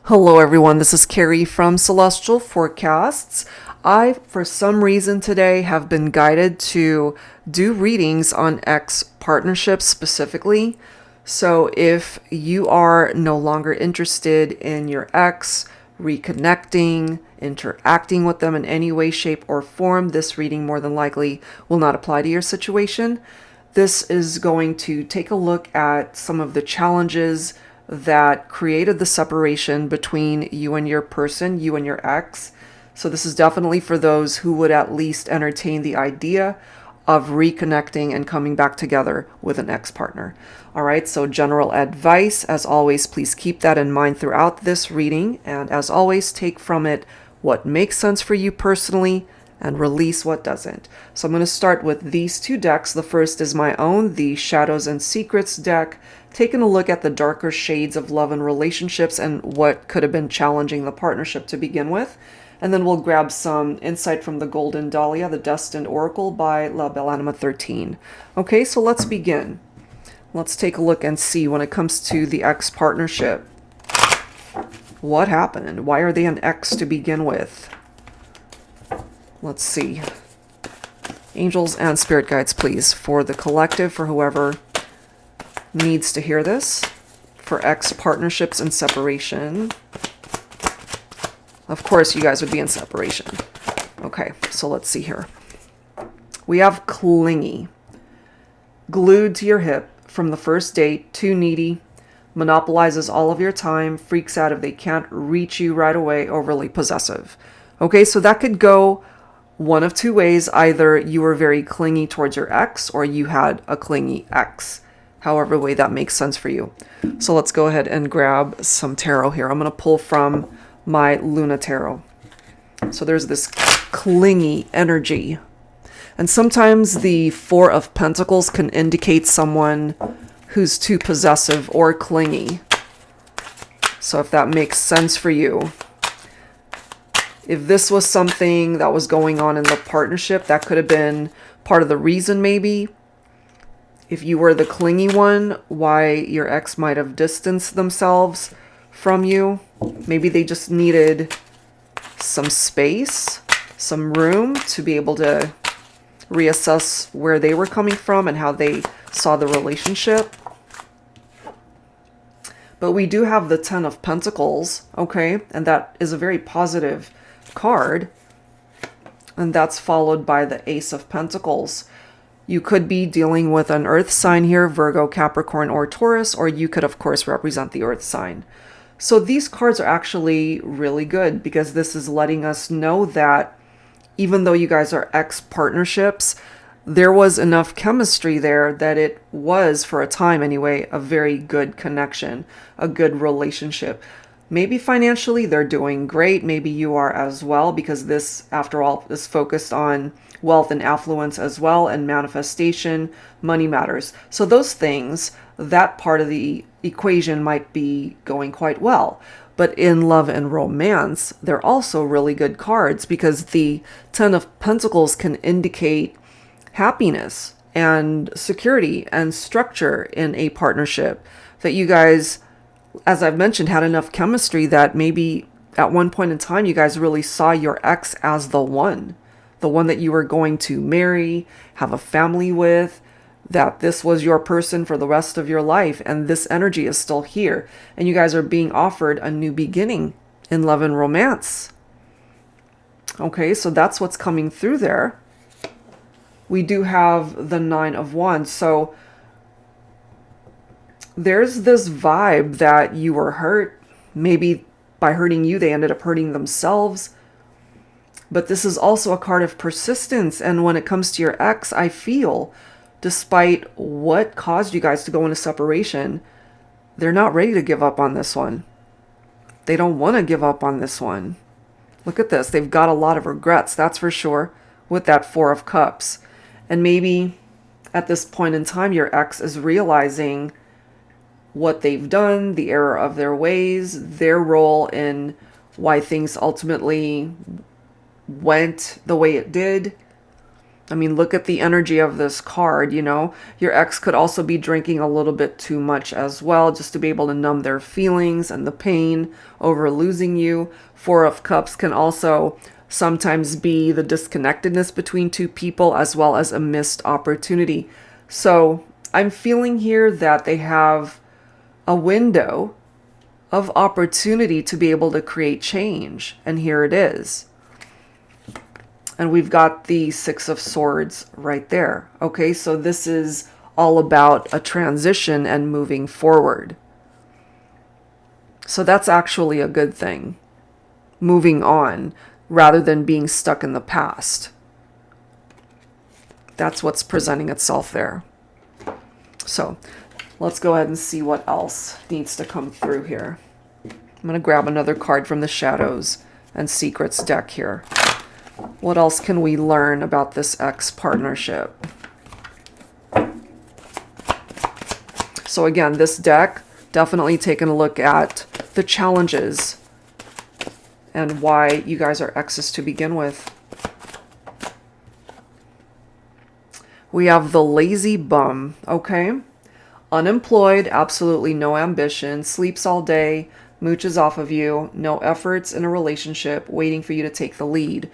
Hello everyone, this is Carrie from Celestial Forecasts. I, for some reason today, have been guided to do readings on ex partnerships specifically. So if you are no longer interested in your ex, reconnecting, interacting with them in any way, shape, or form, this reading more than likely will not apply to your situation. This is going to take a look at some of the challenges that created the separation between you and your person, you and your ex. So this is definitely for those who would at least entertain the idea of reconnecting and coming back together with an ex-partner. All right, so general advice, as always, please keep that in mind throughout this reading. And as always, take from it what makes sense for you personally and release what doesn't. So I'm going to start with these two decks. The first is my own, the Shadows and Secrets deck, taking a look at the darker shades of love and relationships and what could have been challenging the partnership to begin with. And then we'll grab some insight from the Golden Dahlia, the Destined Oracle by La Belle Anima 13. Okay, so let's begin. Let's take a look and see when it comes to the ex partnership. What happened? Why are they an ex to begin with? Let's see. Angels and spirit guides, please, for the collective, for whoever needs to hear this, for ex partnerships and separation. Of course, you guys would be in separation. Okay, so let's see here. We have clingy. Glued to your hip from the first date, too needy, monopolizes all of your time, freaks out if they can't reach you right away, overly possessive. Okay, so that could go one of two ways. Either you were very clingy towards your ex or you had a clingy ex. However way that makes sense for you. So let's go ahead and grab some tarot here. I'm going to pull from my Luna Tarot. So there's this clingy energy. And sometimes the Four of Pentacles can indicate someone who's too possessive or clingy. So if that makes sense for you. If this was something that was going on in the partnership, that could have been part of the reason maybe. If you were the clingy one, why your ex might have distanced themselves from you. Maybe they just needed some space, some room to be able to reassess where they were coming from and how they saw the relationship. But we do have the Ten of Pentacles, okay? And that is a very positive card. And that's followed by the Ace of Pentacles. You could be dealing with an earth sign here, Virgo, Capricorn, or Taurus, or you could, of course, represent the earth sign. So these cards are actually really good because this is letting us know that even though you guys are ex-partnerships, there was enough chemistry there that it was, for a time anyway, a very good connection, a good relationship. Maybe financially they're doing great. Maybe you are as well, because this, after all, is focused on wealth and affluence as well, and manifestation. Money matters. So those things, that part of the equation might be going quite well. But in love and romance, they're also really good cards because the Ten of Pentacles can indicate happiness and security and structure in a partnership. That you guys, as I've mentioned, had enough chemistry that maybe at one point in time you guys really saw your ex as the one that you were going to marry, have a family with, that this was your person for the rest of your life, and this energy is still here, and you guys are being offered a new beginning in love and romance. Okay, so that's what's coming through there. We do have the Nine of Wands, so there's this vibe that you were hurt. Maybe by hurting you, they ended up hurting themselves. But this is also a card of persistence. And when it comes to your ex, I feel, despite what caused you guys to go into separation, they're not ready to give up on this one. They don't want to give up on this one. Look at this. They've got a lot of regrets, that's for sure, with that Four of Cups. And maybe at this point in time, your ex is realizing what they've done, the error of their ways, their role in why things ultimately went the way it did. I mean, look at the energy of this card, you know. Your ex could also be drinking a little bit too much as well, just to be able to numb their feelings and the pain over losing you. Four of Cups can also sometimes be the disconnectedness between two people, as well as a missed opportunity. So I'm feeling here that they have a window of opportunity to be able to create change. And here it is. And we've got the Six of Swords right there. Okay, so this is all about a transition and moving forward. So that's actually a good thing. Moving on rather than being stuck in the past. That's what's presenting itself there. So let's go ahead and see what else needs to come through here. I'm going to grab another card from the Shadows and Secrets deck here. What else can we learn about this ex partnership? So again, this deck, definitely taking a look at the challenges and why you guys are exes to begin with. We have the lazy bum, okay? Unemployed, absolutely no ambition, sleeps all day, mooches off of you, no efforts in a relationship, waiting for you to take the lead.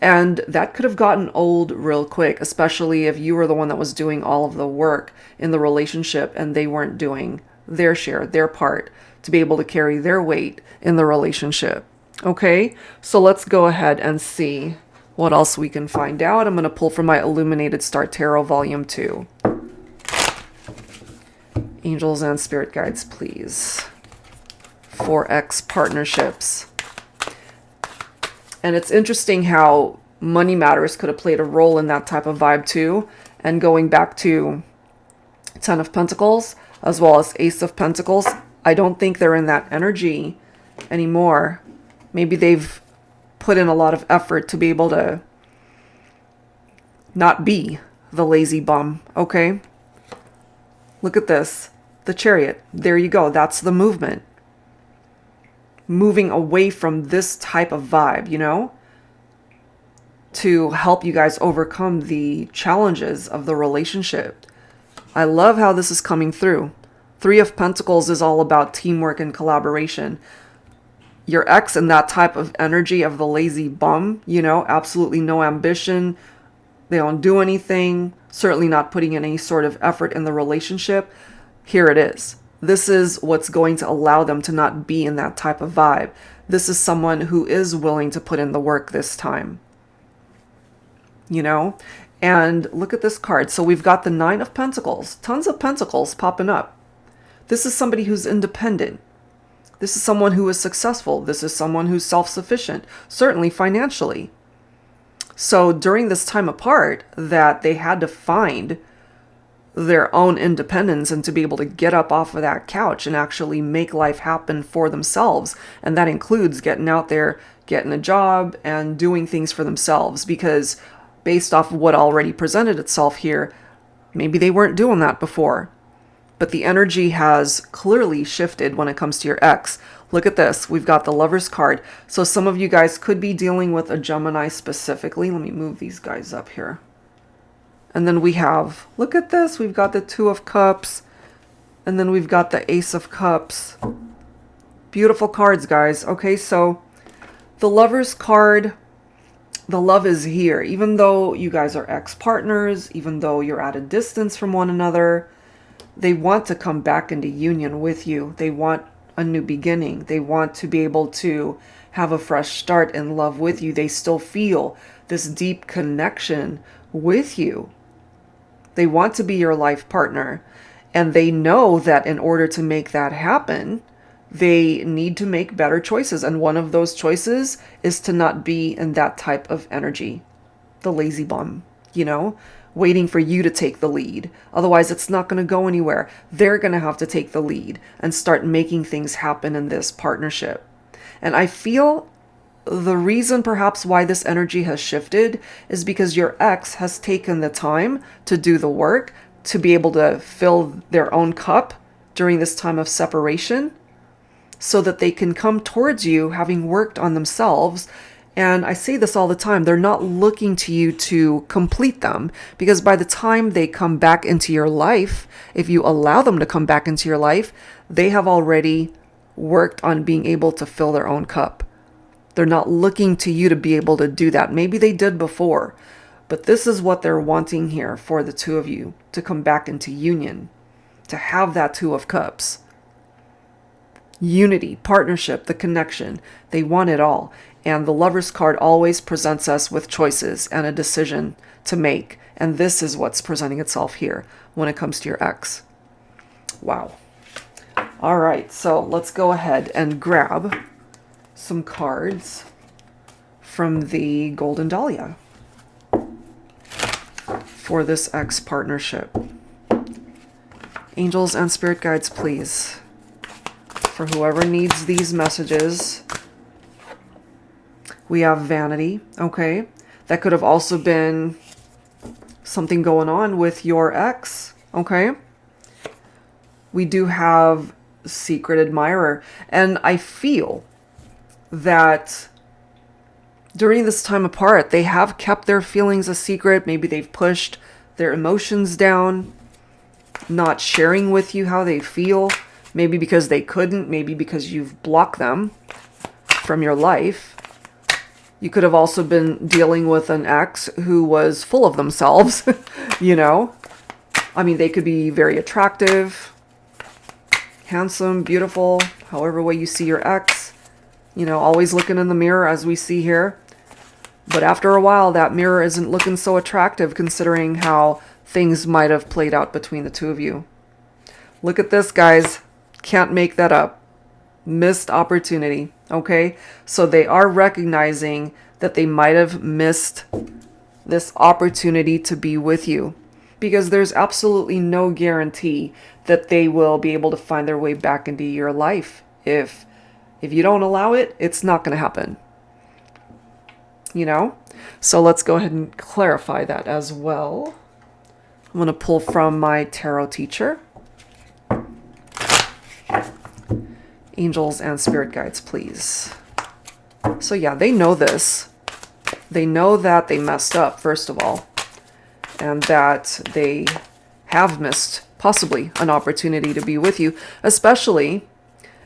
And that could have gotten old real quick, especially if you were the one that was doing all of the work in the relationship and they weren't doing their share, their part, to be able to carry their weight in the relationship. Okay, so let's go ahead and see what else we can find out. I'm going to pull from my Illuminated Star Tarot Volume 2. Angels and Spirit Guides, please. For ex partnerships. And it's interesting how money matters could have played a role in that type of vibe too. And going back to Ten of Pentacles, as well as Ace of Pentacles, I don't think they're in that energy anymore. Maybe they've put in a lot of effort to be able to not be the lazy bum, okay? Look at this. The Chariot. There you go. That's the movement. Moving away from this type of vibe, you know, to help you guys overcome the challenges of the relationship. I love how this is coming through. Three of Pentacles is all about teamwork and collaboration. Your ex in that type of energy of the lazy bum, you know, absolutely no ambition. They don't do anything, certainly not putting in any sort of effort in the relationship. Here it is. This is what's going to allow them to not be in that type of vibe. This is someone who is willing to put in the work this time. You know? And look at this card. So we've got the Nine of Pentacles. Tons of Pentacles popping up. This is somebody who's independent. This is someone who is successful. This is someone who's self-sufficient, certainly financially. So during this time apart that they had to find their own independence and to be able to get up off of that couch and actually make life happen for themselves. And that includes getting out there, getting a job, and doing things for themselves. Because based off of what already presented itself here, maybe they weren't doing that before. But the energy has clearly shifted when it comes to your ex. Look at this. We've got the Lover's card. So some of you guys could be dealing with a Gemini specifically. Let me move these guys up here. And then we have, look at this, we've got the Two of Cups, and then we've got the Ace of Cups. Beautiful cards, guys. Okay, so the Lover's card, the love is here. Even though you guys are ex-partners, even though you're at a distance from one another, they want to come back into union with you. They want a new beginning. They want to be able to have a fresh start in love with you. They still feel this deep connection with you. They want to be your life partner, and they know that in order to make that happen, they need to make better choices. And one of those choices is to not be in that type of energy, the lazy bum, you know, waiting for you to take the lead. Otherwise, it's not going to go anywhere. They're going to have to take the lead and start making things happen in this partnership. And I feel the reason perhaps why this energy has shifted is because your ex has taken the time to do the work, to be able to fill their own cup during this time of separation, so that they can come towards you having worked on themselves And I say this all the time, they're not looking to you to complete them, because by the time they come back into your life, if you allow them to come back into your life, they have already worked on being able to fill their own cup. They're not looking to you to be able to do that. Maybe they did before, but this is what they're wanting here for the two of you, to come back into union, to have that Two of Cups. Unity, partnership, the connection. They want it all. And the Lover's card always presents us with choices and a decision to make. And this is what's presenting itself here when it comes to your ex. Wow. All right, so let's go ahead and grab some cards from the Golden Dahlia for this ex partnership. Angels and spirit guides, please. For whoever needs these messages. We have vanity, okay? That could have also been something going on with your ex, okay? We do have secret admirer. And I feel that during this time apart, they have kept their feelings a secret. Maybe they've pushed their emotions down, not sharing with you how they feel. Maybe because they couldn't, maybe because you've blocked them from your life. You could have also been dealing with an ex who was full of themselves, you know? I mean, they could be very attractive, handsome, beautiful, however way you see your ex. You know, always looking in the mirror as we see here. But after a while, that mirror isn't looking so attractive considering how things might have played out between the two of you. Look at this, guys. Can't make that up. Missed opportunity, okay? So they are recognizing that they might have missed this opportunity to be with you, because there's absolutely no guarantee that they will be able to find their way back into your life. If you don't allow it, it's not going to happen. You know? So let's go ahead and clarify that as well. I'm going to pull from my tarot teacher. Angels and spirit guides, please. So yeah, they know this. They know that they messed up, first of all, and that they have missed possibly an opportunity to be with you, especially,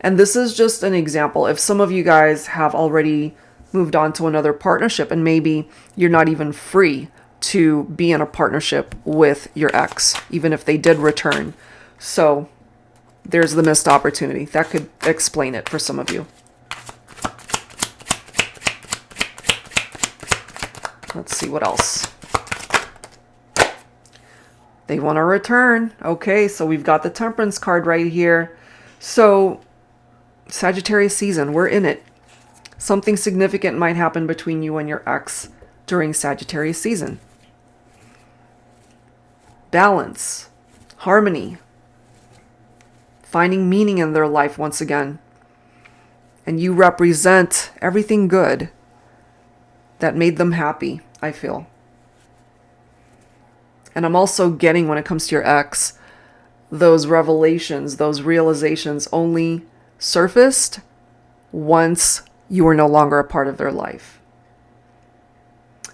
and this is just an example, if some of you guys have already moved on to another partnership and maybe you're not even free to be in a partnership with your ex, even if they did return. So there's the missed opportunity. That could explain it for some of you. Let's see what else. They want to return. Okay, so we've got the Temperance card right here. So Sagittarius season, we're in it. Something significant might happen between you and your ex during Sagittarius season. Balance, harmony, finding meaning in their life once again. And you represent everything good that made them happy, I feel. And I'm also getting, when it comes to your ex, those revelations, those realizations only surfaced once you were no longer a part of their life.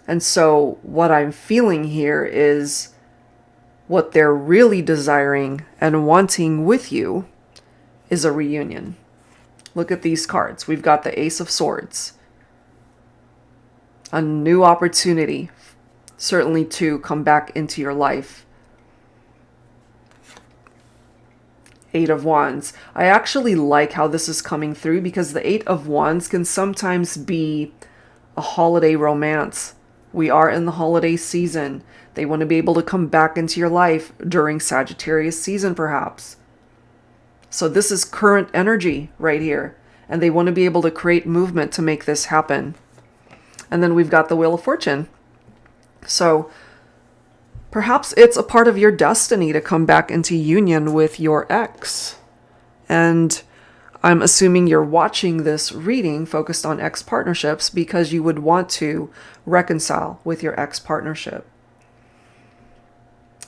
And so what I'm feeling here is what they're really desiring and wanting with you is a reunion. Look at these cards. We've got the Ace of Swords. A new opportunity, certainly, to come back into your life. Eight of Wands. I actually like how this is coming through, because the Eight of Wands can sometimes be a holiday romance. We are in the holiday season. They want to be able to come back into your life during Sagittarius season, perhaps. So this is current energy right here. And they want to be able to create movement to make this happen. And then we've got the Wheel of Fortune. So perhaps it's a part of your destiny to come back into union with your ex. And I'm assuming you're watching this reading focused on ex partnerships because you would want to reconcile with your ex partnership.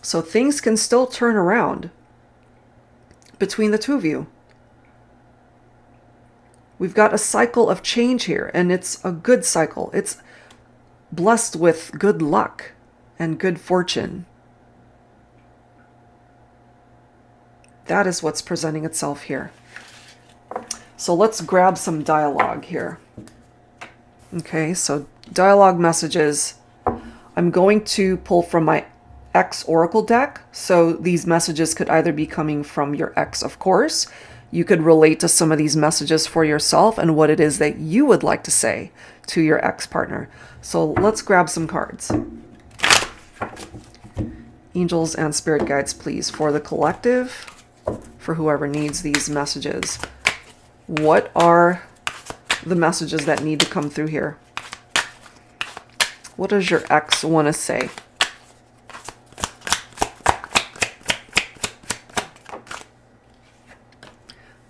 So things can still turn around between the two of you. We've got a cycle of change here, and it's a good cycle. It's blessed with good luck and good fortune. That is what's presenting itself here. So let's grab some dialogue here. Okay, so dialogue messages. I'm going to pull from my X Oracle deck. So these messages could either be coming from your ex, of course. You could relate to some of these messages for yourself and what it is that you would like to say to your ex-partner. So let's grab some cards. Angels and spirit guides, please, for the collective, for whoever needs these messages. What are the messages that need to come through here? What does your ex want to say?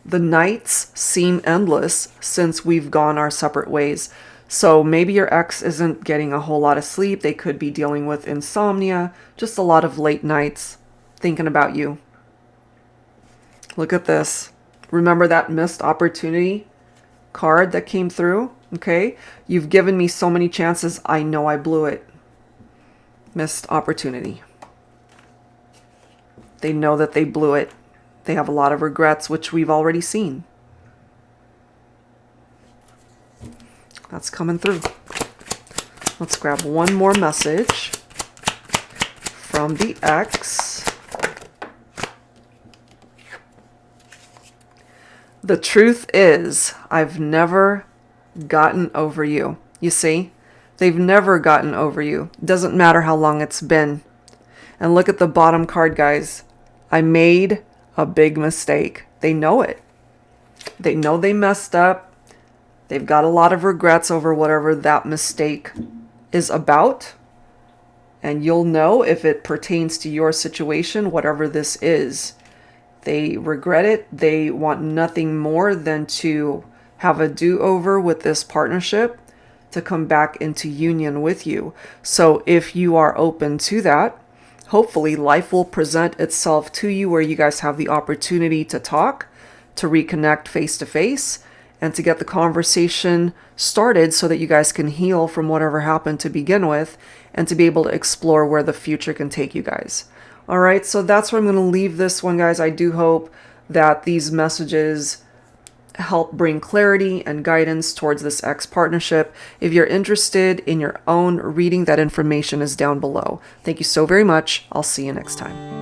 The nights seem endless since we've gone our separate ways. So maybe your ex isn't getting a whole lot of sleep. They could be dealing with insomnia, just a lot of late nights thinking about you. Look at this. Remember that missed opportunity card that came through? Okay. You've given me so many chances. I know I blew it. Missed opportunity. They know that they blew it. They have a lot of regrets, which we've already seen. That's coming through. Let's grab one more message from the ex. The truth is, I've never gotten over you. You see, they've never gotten over you. Doesn't matter how long it's been. And look at the bottom card, guys. I made a big mistake. They know it. They know they messed up. They've got a lot of regrets over whatever that mistake is about. And you'll know if it pertains to your situation, whatever this is. They regret it. They want nothing more than to have a do-over with this partnership, to come back into union with you. So if you are open to that, hopefully life will present itself to you where you guys have the opportunity to talk, to reconnect face to face, and to get the conversation started so that you guys can heal from whatever happened to begin with and to be able to explore where the future can take you guys. All right, so that's where I'm going to leave this one, guys. I do hope that these messages help bring clarity and guidance towards this X partnership. If you're interested in your own reading, that information is down below. Thank you so very much. I'll see you next time.